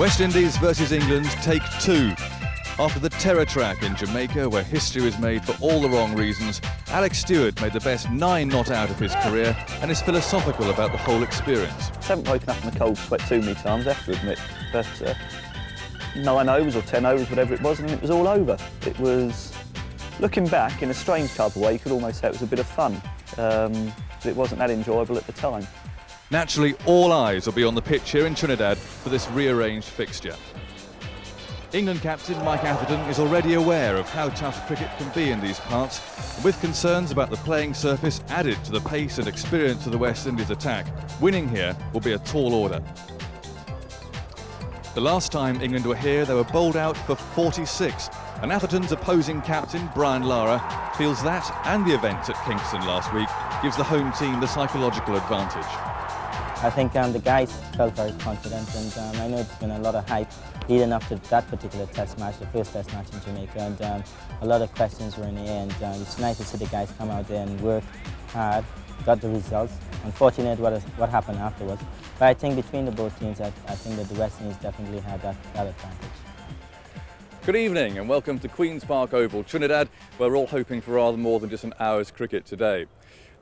West Indies versus England, take 2. After the terror track in Jamaica, where history was made for all the wrong reasons, ALEC Stewart made the best 9 not out of his career and is philosophical about the whole experience. I haven't woken up in a cold sweat too many times, I have to admit, but 9 overs or 10 overs, whatever it was, and it was all over. It was, looking back, in a strange type of way, you could almost say it was a bit of fun, but it wasn't that enjoyable at the time. Naturally, all eyes will be on the pitch here in Trinidad for this rearranged fixture. England captain Mike Atherton is already aware of how tough cricket can be in these parts, and with concerns about the playing surface added to the pace and experience of the West Indies attack, winning here will be a tall order. The last time England were here, they were bowled out for 46, and Atherton's opposing captain, Brian Lara, feels that and the event at Kingston last week gives the home team the psychological advantage. I think the guys felt very confident, and I know there's been a lot of hype leading up to that particular test match, the first test match in Jamaica, and a lot of questions were in the air, and it's nice to see the guys come out there and work hard, got the results. Unfortunate what happened afterwards, but I think between the both teams, I think that the West Indies definitely had that advantage. Good evening and welcome to Queen's Park Oval, Trinidad, where we're all hoping for rather more than just an hour's cricket today.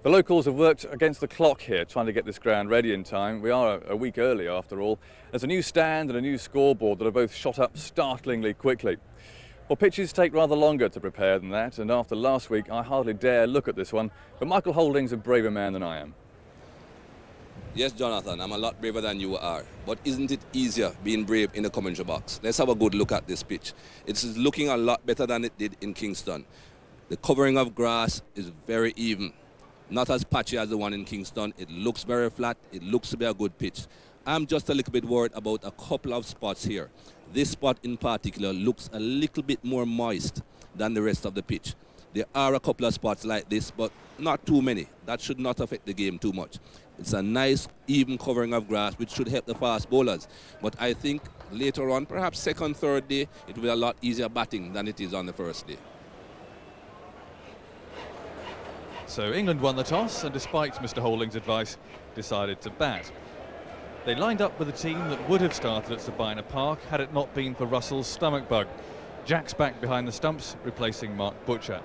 The locals have worked against the clock here, trying to get this ground ready in time. We are a week early after all. There's a new stand and a new scoreboard that are both shot up startlingly quickly. Well, pitches take rather longer to prepare than that, and after last week I hardly dare look at this one, but Michael Holding's a braver man than I am. Yes, Jonathan, I'm a lot braver than you are. But isn't it easier being brave in the commentary box? Let's have a good look at this pitch. It's looking a lot better than it did in Kingston. The covering of grass is very even. Not as patchy as the one in Kingston. It looks very flat. It looks to be a good pitch. I'm just a little bit worried about a couple of spots here. This spot in particular looks a little bit more moist than the rest of the pitch. There are a couple of spots like this, but not too many. That should not affect the game too much. It's a nice, even covering of grass, which should help the fast bowlers. But I think later on, perhaps second, third day, it will be a lot easier batting than it is on the first day. So England won the toss and, despite Mr. Holding's advice, decided to bat. They lined up with a team that would have started at Sabina Park had it not been for Russell's stomach bug. Jack's back behind the stumps, replacing Mark Butcher.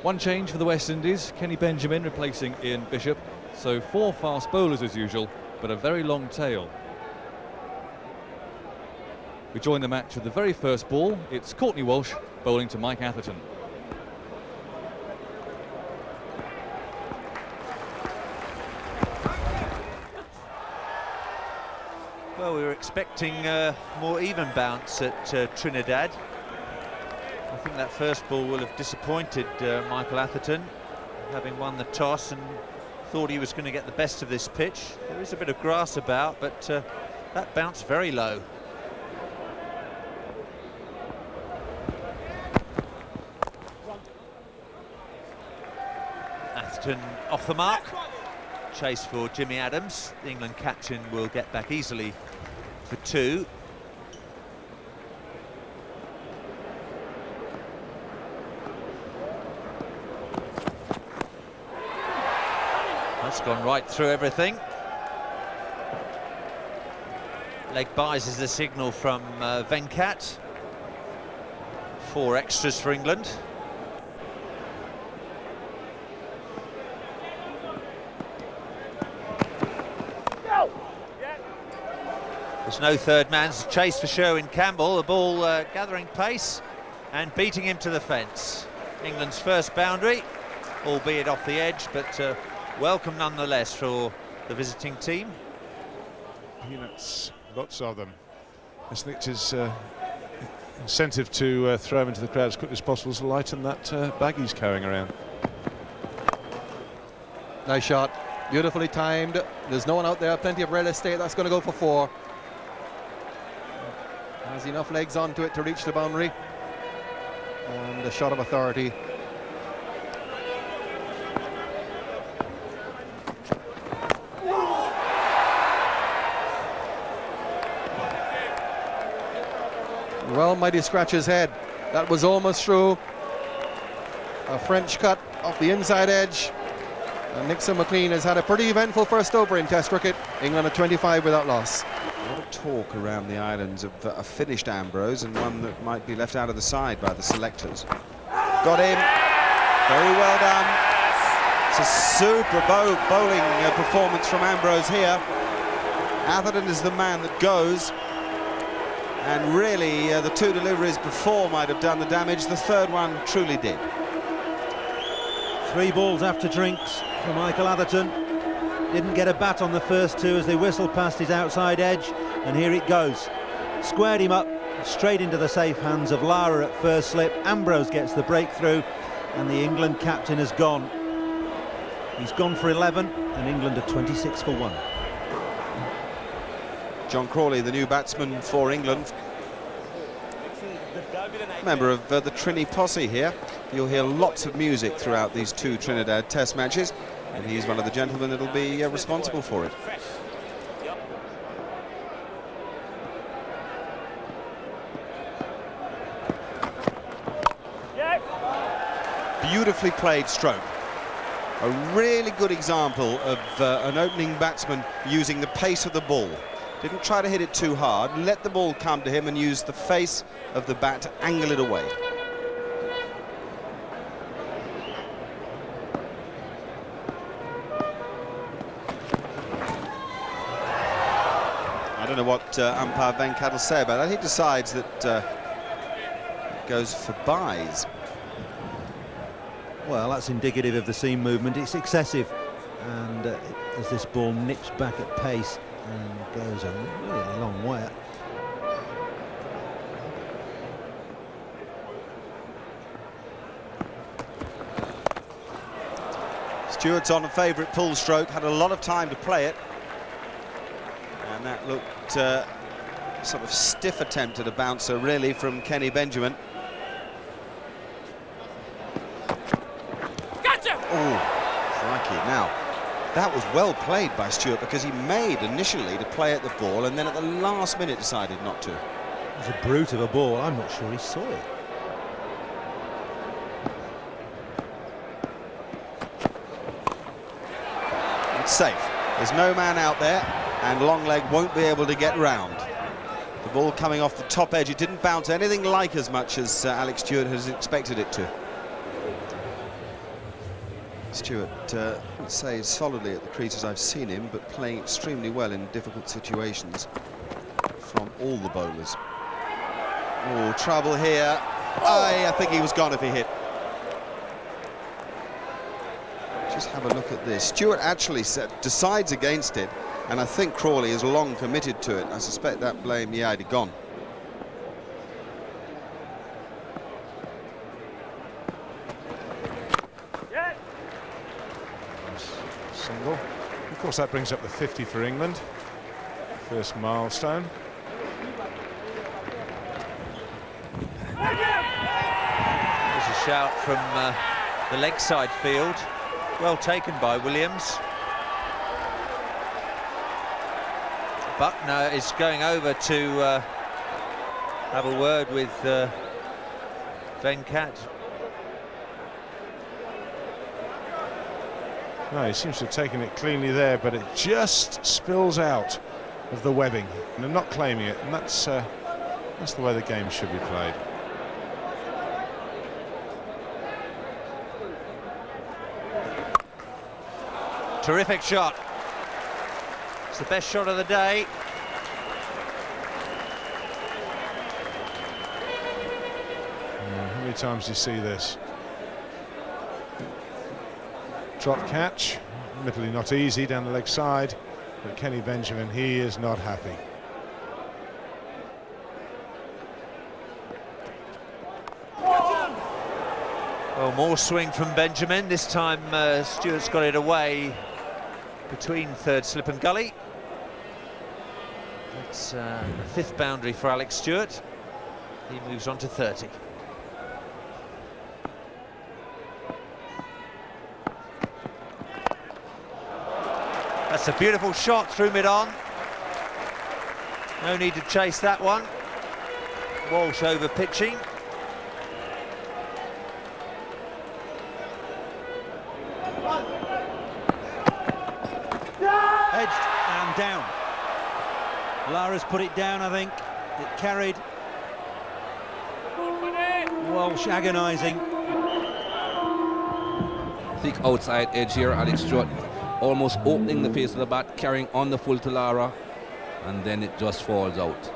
One change for the West Indies, Kenny Benjamin replacing Ian Bishop, so 4 fast bowlers as usual, but a very long tail. We join the match with the very first ball. It's Courtney Walsh bowling to Mike Atherton. Well, we were expecting more even bounce at Trinidad. I think that first ball will have disappointed Michael Atherton, having won the toss and thought he was going to get the best of this pitch. There is a bit of grass about, but that bounced very low. Atherton off the mark. Chase for Jimmy Adams. The England captain will get back easily for 2. That's gone right through everything. Leg buys is the signal from Venkat. 4 extras for England. There's no third man's chase for Sherwin Campbell. The ball gathering pace and beating him to the fence. England's first boundary, albeit off the edge, but welcome nonetheless for the visiting team. Peanuts, lots of them. I think it is incentive to throw him into the crowd as quickly as possible to lighten that bag he's carrying around. Nice shot, beautifully timed. There's no one out there, plenty of real estate. That's going to go for 4. Has enough legs onto it to reach the boundary, and a shot of authority. Well, mighty scratch his head. That was almost through. A French cut off the inside edge. And Nixon McLean has had a pretty eventful first over in Test cricket. England at 25 without loss. A lot of talk around the islands of a finished Ambrose and one that might be left out of the side by the selectors. Got him. Very well done. It's a super bowling performance from Ambrose here. Atherton is the man that goes. And really, the two deliveries before might have done the damage. The third one truly did. 3 balls after drinks for Michael Atherton. Didn't get a bat on the first 2 as they whistled past his outside edge, and here it goes. Squared him up straight into the safe hands of Lara at first slip. Ambrose gets the breakthrough, and the England captain has gone. He's gone for 11, and England are 26 for 1. John Crawley, the new batsman for England. Member of the Trini posse here. You'll hear lots of music throughout these 2 Trinidad Test matches, and he's one of the gentlemen that'll be responsible for it. Beautifully played stroke. A really good example of an opening batsman using the pace of the ball. Didn't try to hit it too hard, let the ball come to him and use the face of the bat to angle it away. I don't know what umpire Venkat will say about that. He decides that it goes for byes. Well, that's indicative of the seam movement. It's excessive, and as this ball nips back at pace and goes a really long way. Stewart's on a favourite pull stroke, had a lot of time to play it, and that looked sort of stiff attempt at a bouncer really from Kenny Benjamin. Gotcha! Oh, crikey. Now, that was well played by Stewart, because he made initially to play at the ball and then at the last minute decided not to. It was a brute of a ball. I'm not sure he saw it. It's safe. There's no man out there, and Longleg won't be able to get round. The ball coming off the top edge. It didn't bounce anything like as much as Alex Stewart has expected it to. Stewart, I'd say, solidly at the crease as I've seen him, but playing extremely well in difficult situations from all the bowlers. Oh, trouble here. I think he was gone if he hit. Just have a look at this. Stewart actually decides against it, and I think Crawley is long committed to it. I suspect that blame, yeah, he'd gone. Single. Of course, that brings up the 50 for England. First milestone. There's a shout from the leg side field. Well taken by Williams. Buckner is going over to have a word with Venkat. No, he seems to have taken it cleanly there, but it just spills out of the webbing, and they're not claiming it, and that's the way the game should be played. Terrific shot. It's the best shot of the day. How many times do you see this? Drop catch, admittedly not easy down the leg side, but Kenny Benjamin, he is not happy. Well, more swing from Benjamin. This time Stewart's got it away between third slip and gully. That's the 5th boundary for Alex Stewart. He moves on to 30. That's a beautiful shot through mid-on. No need to chase that one. Walsh over pitching. Edged and down. Lara's put it down, I think. It carried. Walsh agonising. Thick outside edge here, Alex Stewart almost opening the face of the bat, carrying on the full to Lara, and then it just falls out.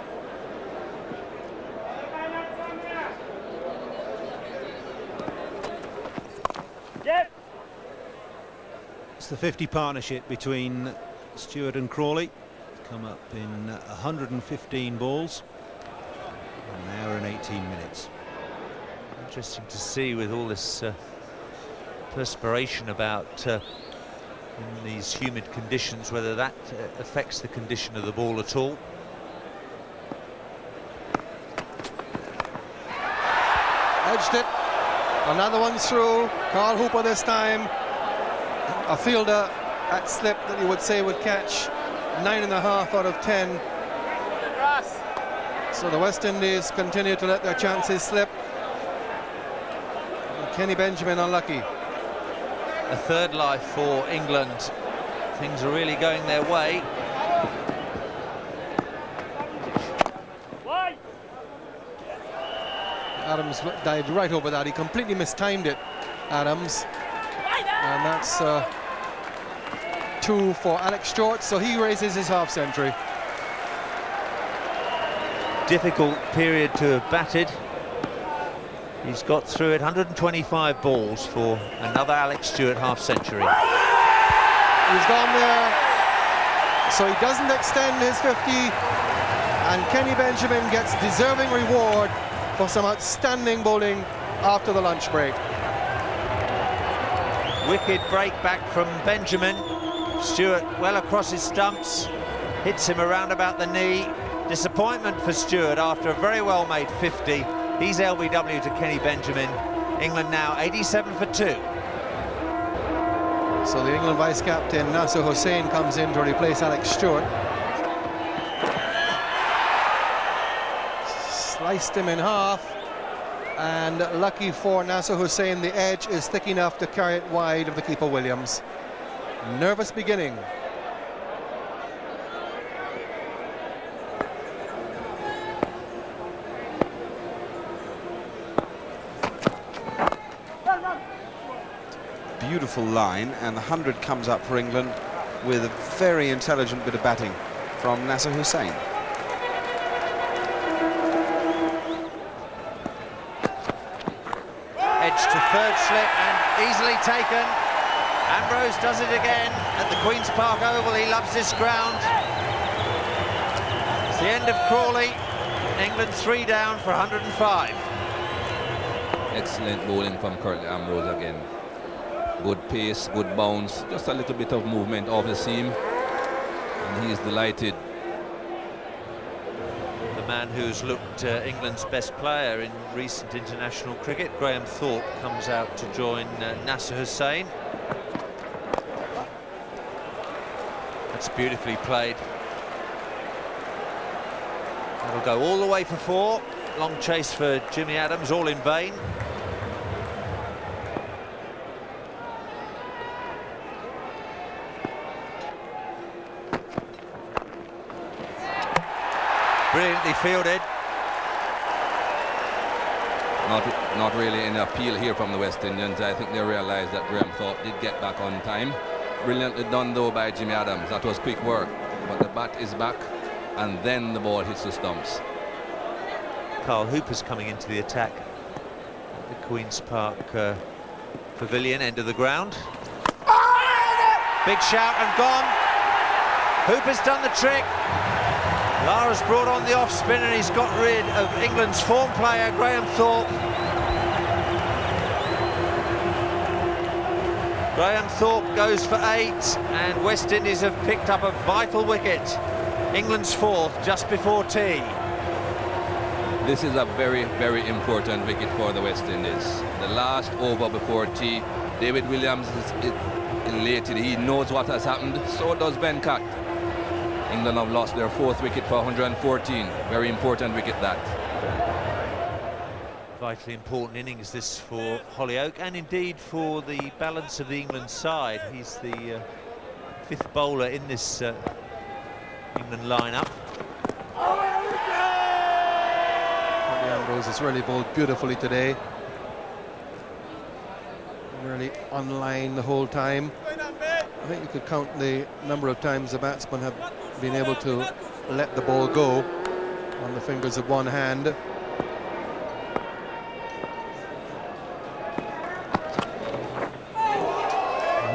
It's the 50 partnership between Stewart and Crawley. Come up in 115 balls, an hour and 18 minutes. Interesting to see with all this perspiration about in these humid conditions, whether that affects the condition of the ball at all. Edged it. Another one's through. Carl Hooper this time. A fielder at slip that you would say would catch 9.5 out of 10. So the West Indies continue to let their chances slip. And Kenny Benjamin unlucky. A third life for England. Things are really going their way. Adams dived right over that. He completely mistimed it, Adams. And that's 2 for Alex Stewart, so he raises his half century. Difficult period to have batted. He's got through it, 125 balls for another Alex Stewart half century. He's gone there, so he doesn't extend his 50, and Kenny Benjamin gets deserving reward for some outstanding bowling after the lunch break. Wicked break back from Benjamin. Stewart well across his stumps, hits him around about the knee. Disappointment for Stewart after a very well made 50. He's LBW to Kenny Benjamin. England now 87 for 2. So the England vice-captain Nasser Hussain comes in to replace Alex Stewart. Sliced him in half, and lucky for Nasser Hussain, the edge is thick enough to carry it wide of the keeper Williams. Nervous beginning. Beautiful line, and the 100 comes up for England with a very intelligent bit of batting from Nasser Hussain. Edge to third slip and easily taken. Ambrose does it again at the Queen's Park Oval. He loves this ground. It's the end of Crawley. England 3 down for 105. Excellent bowling from CURTLY Ambrose again. Good pace, good bounce, just a little bit of movement off the seam, and he is delighted. The man who's looked England's best player in recent international cricket, Graham Thorpe, comes out to join Nasser Hussain. That's beautifully played. That'll go all the way for 4. Long chase for Jimmy Adams, all in vain. Brilliantly fielded. Not really any appeal here from the West Indians. I think they realised that Graham Thorpe did get back on time. Brilliantly done though by Jimmy Adams. That was quick work. But the bat is back, and then the ball hits the stumps. Carl Hooper's coming into the attack at the Queen's Park Pavilion, end of the ground. Big shout and gone. Hooper's done the trick. Lara's brought on the off spin, and he's got rid of England's form player, Graham Thorpe. Graham Thorpe goes for 8, and West Indies have picked up a vital wicket. England's 4th, just before tea. This is a very, very important wicket for the West Indies. The last over before tea. David Williams is elated. He knows what has happened. So does Ben Cott. England have lost their 4th wicket for 114. Very important wicket that. Vitally important innings this for Hollyoak, and indeed for the balance of the England side. He's the 5th bowler in this England lineup. Ambrose has really bowled beautifully today. Really online the whole time. I think you could count the number of times the batsmen have been able to let the ball go on the fingers of one hand.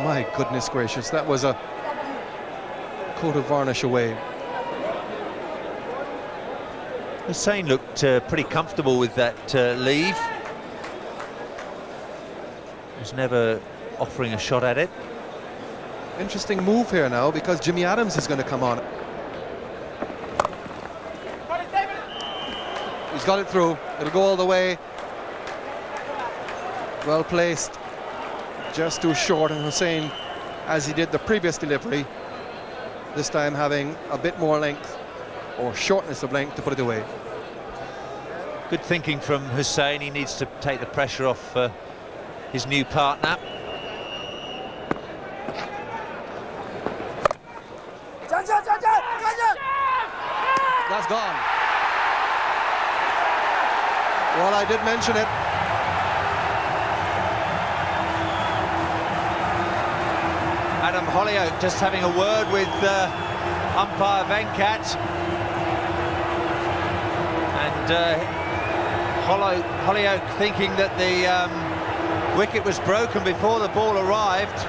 My goodness gracious, that was a coat of varnish away. Hussain looked pretty comfortable with that leave. Was never offering a shot at it. Interesting move here now because Jimmy Adams is going to come on. He's got it through. It'll go all the way. Well placed. Just too short, and Hussain, as he did the previous delivery, this time having a bit more length or shortness of length to put it away. Good thinking from Hussain. He needs to take the pressure off his new partner. That's gone. Well, I did mention it. Adam Hollyoake just having a word with umpire Venkat. And Hollyoake thinking that the wicket was broken before the ball arrived.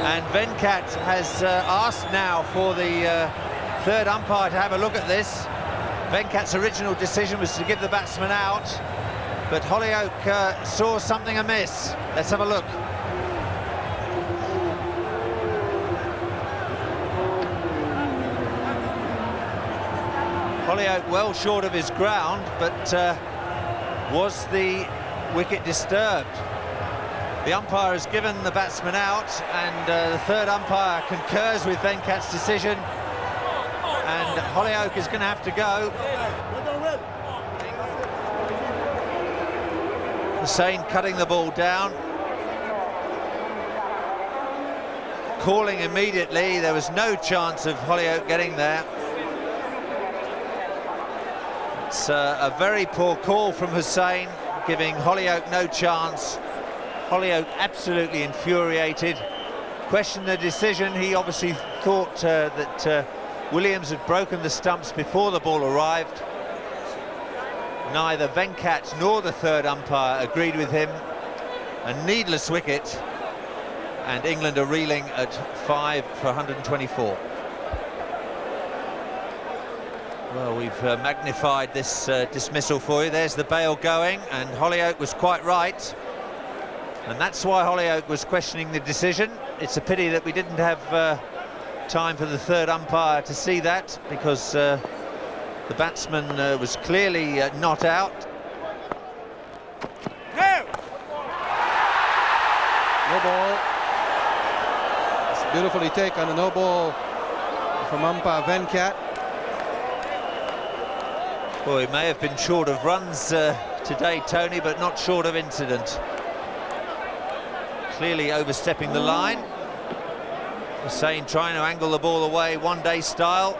And Venkat has asked now for the third umpire to have a look at this. Venkat's original decision was to give the batsman out, but Hollyoake saw something amiss. Let's have a look. Hollyoake well short of his ground, but was the wicket disturbed? The umpire has given the batsman out, and the third umpire concurs with Venkat's decision, and Hollyoake is going to have to go. Hussain cutting the ball down, calling immediately. There was no chance of Hollyoake getting there. It's a very poor call from Hussain, giving Hollyoake no chance. Hollyoake absolutely infuriated, questioned the decision. He obviously thought that Williams had broken the stumps before the ball arrived. Neither Venkat nor the third umpire agreed with him. A needless wicket, and England are reeling at 5 for 124. Well, we've magnified this dismissal for you. There's the bail going, and Hollyoake was quite right. And that's why Hollyoake was questioning the decision. It's a pity that we didn't have time for the third umpire to see that, because the batsman was clearly not out. No ball. It's beautifully taken, a no ball from umpire Venkat. Well, he may have been short of runs today, Tony, but not short of incident. Clearly overstepping the line. Hussain trying to angle the ball away one-day style.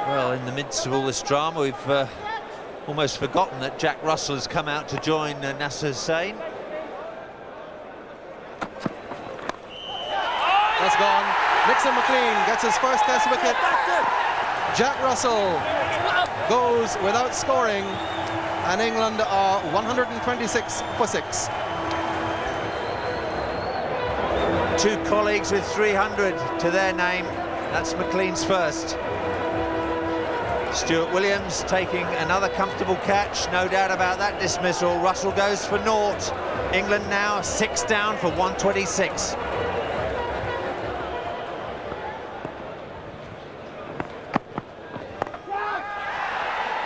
Well, in the midst of all this drama, we've almost forgotten that Jack Russell has come out to join Nasser Hussain. That's gone. Nixon McLean gets his first test wicket. Jack Russell goes without scoring, and England are 126 for 6. Two colleagues with 300 to their name. That's McLean's first. Stuart Williams taking another comfortable catch, no doubt about that dismissal. Russell goes for naught. England now 6 down for 126.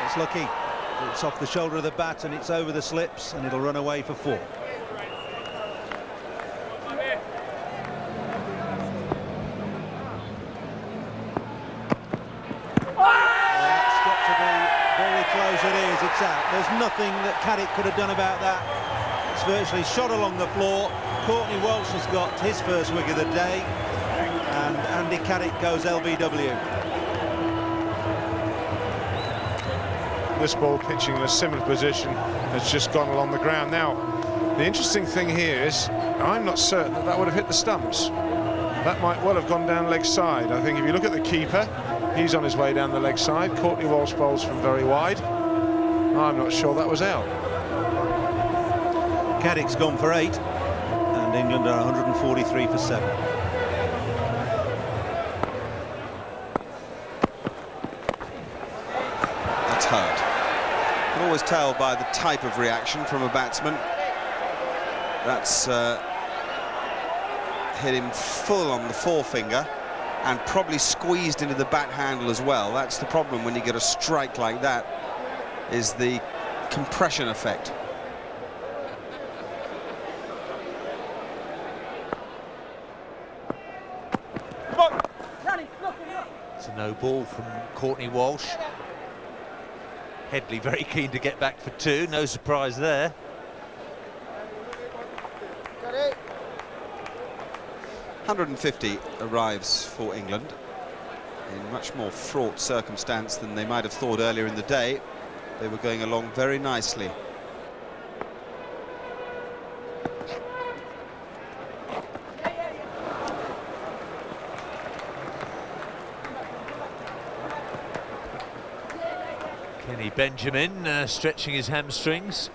It's lucky. It's off the shoulder of the bat and it's over the slips, and it'll run away for 4. It's out. There's nothing that Caddick could have done about that. It's virtually shot along the floor. Courtney Walsh has got his first wicket of the day, and Andy Caddick goes LBW. this ball pitching in a similar position has just gone along the ground. Now, the interesting thing here is I'm not certain that that would have hit the stumps. That might well have gone down leg side. I think if you look at the keeper, he's on his way down the leg side. Courtly Walsh bowls from very wide. I'm not sure that was out. Caddick's gone for 8, and England are 143 for 7. That's hurt. You can always tell by the type of reaction from a batsman. That's hit him full on the forefinger and probably squeezed into the bat handle as well. That's the problem when you get a strike like that, is the compression effect. It's a no ball from Courtney Walsh. Headley very keen to get back for 2, no surprise there. Got 150 arrives for England in much more fraught circumstance than they might have thought earlier in the day. They were going along very nicely. Kenny Benjamin stretching his hamstrings.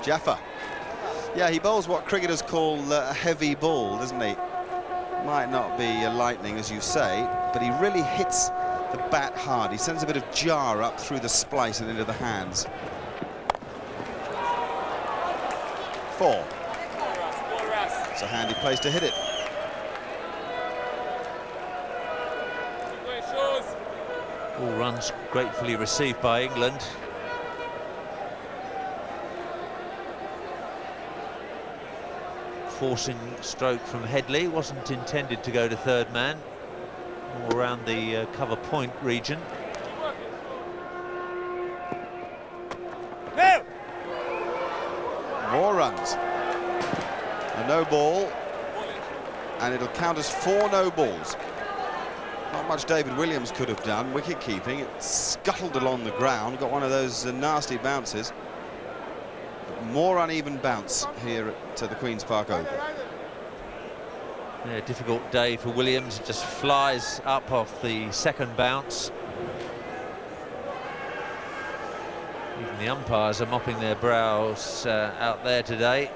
Jaffa. Yeah, he bowls what cricketers call a heavy ball, doesn't he? Might not be a lightning, as you say, but he really hits the bat hard. He sends a bit of jar up through the splice and into the hands. 4. It's a handy place to hit it. All runs gratefully received by England. Forcing stroke from Headley, wasn't intended to go to third man, more around the cover point region. More runs. A no ball, and it'll count as 4 no balls. Not much David Williams could have done. Wicket keeping, it scuttled along the ground, got one of those nasty bounces. More uneven bounce here at the Queen's Park Oval. Yeah, difficult day for Williams, just flies up off the second bounce. Even the umpires are mopping their brows out there today.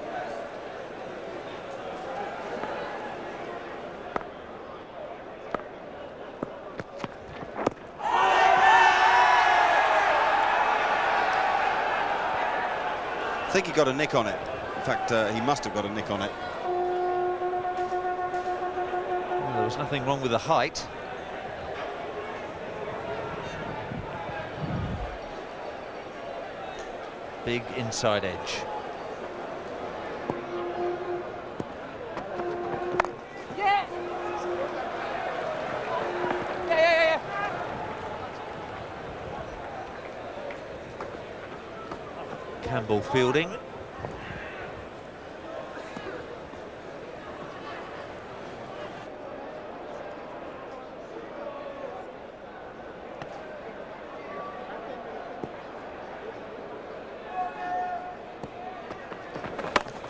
I think he got a nick on it. In fact, he must have got a nick on it. Well, there was nothing wrong with the height. Big inside edge. Campbell fielding.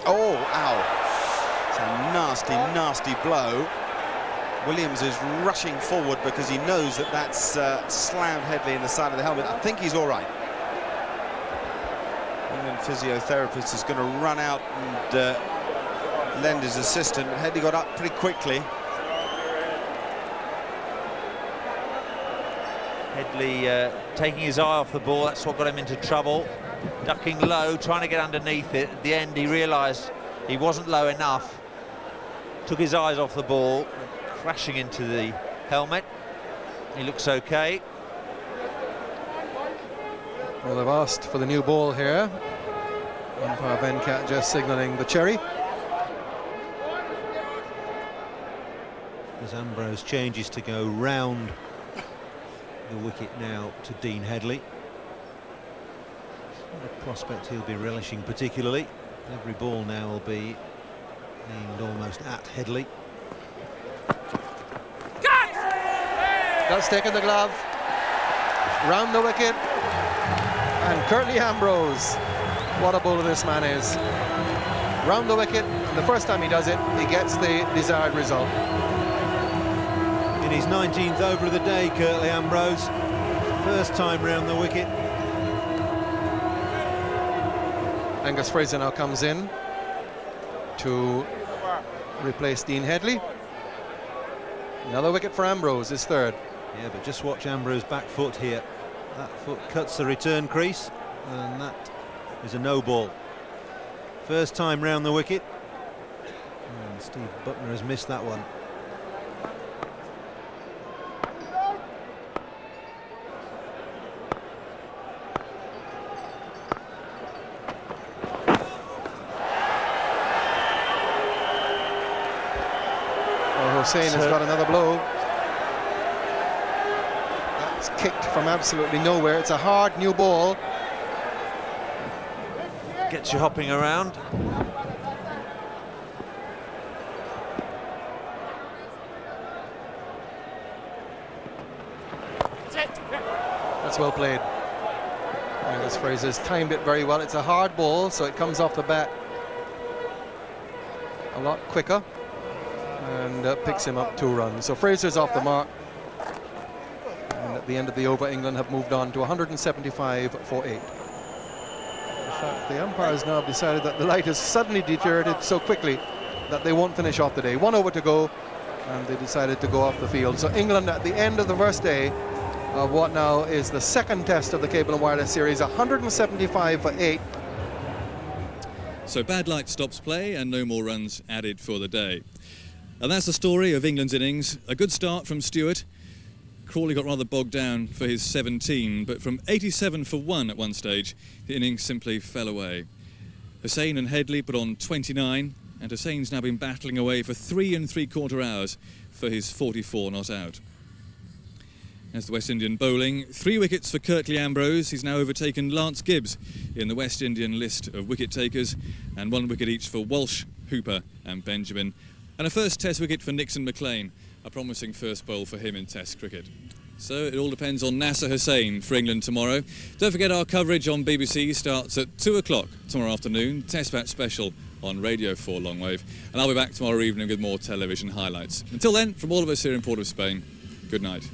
Oh, ow. It's a nasty, nasty blow. Williams is rushing forward because he knows that that's slammed Headley in the side of the helmet. I think he's all right. England physiotherapist is going to run out and lend his assistant. Headley got up pretty quickly. Headley taking his eye off the ball, that's what got him into trouble. Ducking low, trying to get underneath it. At the end, he realised he wasn't low enough. Took his eyes off the ball, crashing into the helmet. He looks okay. Well, they've asked for the new ball here. Umpire Venkat just signalling the cherry. As Ambrose changes to go round the wicket now to Dean Headley. A prospect he'll be relishing particularly. Every ball now will be aimed almost at Headley. That's taken the glove, round the wicket, and Curtly Ambrose, what a bowler this man is. Round the wicket, and the first time he does it, he gets the desired result. In his 19th over of the day, Curtly Ambrose, first time round the wicket. Angus Fraser now comes in to replace Dean Headley. Another wicket for Ambrose, his third. Yeah, but just watch Ambrose's back foot here. That foot cuts the return crease, and that is a no ball. First time round the wicket, and Steve Buckner has missed that one. Well, Hussain has got another blow. That's kicked from absolutely nowhere. It's a hard new ball. Gets you hopping around. That's well played. Angus Fraser's timed it very well. It's a hard ball, so it comes off the bat a lot quicker and picks him up 2 runs. So Fraser's off the mark. And at the end of the over, England have moved on to 175 for 8. In fact, the umpires now have decided that the light has suddenly deteriorated so quickly that they won't finish off the day. 1 over to go, and they decided to go off the field. So England at the end of the first day of what now is the second test of the Cable and Wireless Series, 175 for 8. So bad light stops play and no more runs added for the day. And that's the story of England's innings. A good start from Stewart. Crawley got rather bogged down for his 17, but from 87 for 1 at one stage, the innings simply fell away. Hussain and Headley put on 29, and Hussain's now been battling away for 3 3/4 hours for his 44 not out. As the West Indian bowling, 3 wickets for Curtly Ambrose. He's now overtaken Lance Gibbs in the West Indian list of wicket takers, and 1 wicket each for Walsh, Hooper and Benjamin. And a first test wicket for Nixon McLean, a promising first bowl for him in Test cricket. So it all depends on Nasser Hussain for England tomorrow. Don't forget our coverage on BBC starts at 2 o'clock tomorrow afternoon, Test Match Special on Radio 4 Longwave. And I'll be back tomorrow evening with more television highlights. Until then, from all of us here in Port of Spain, good night.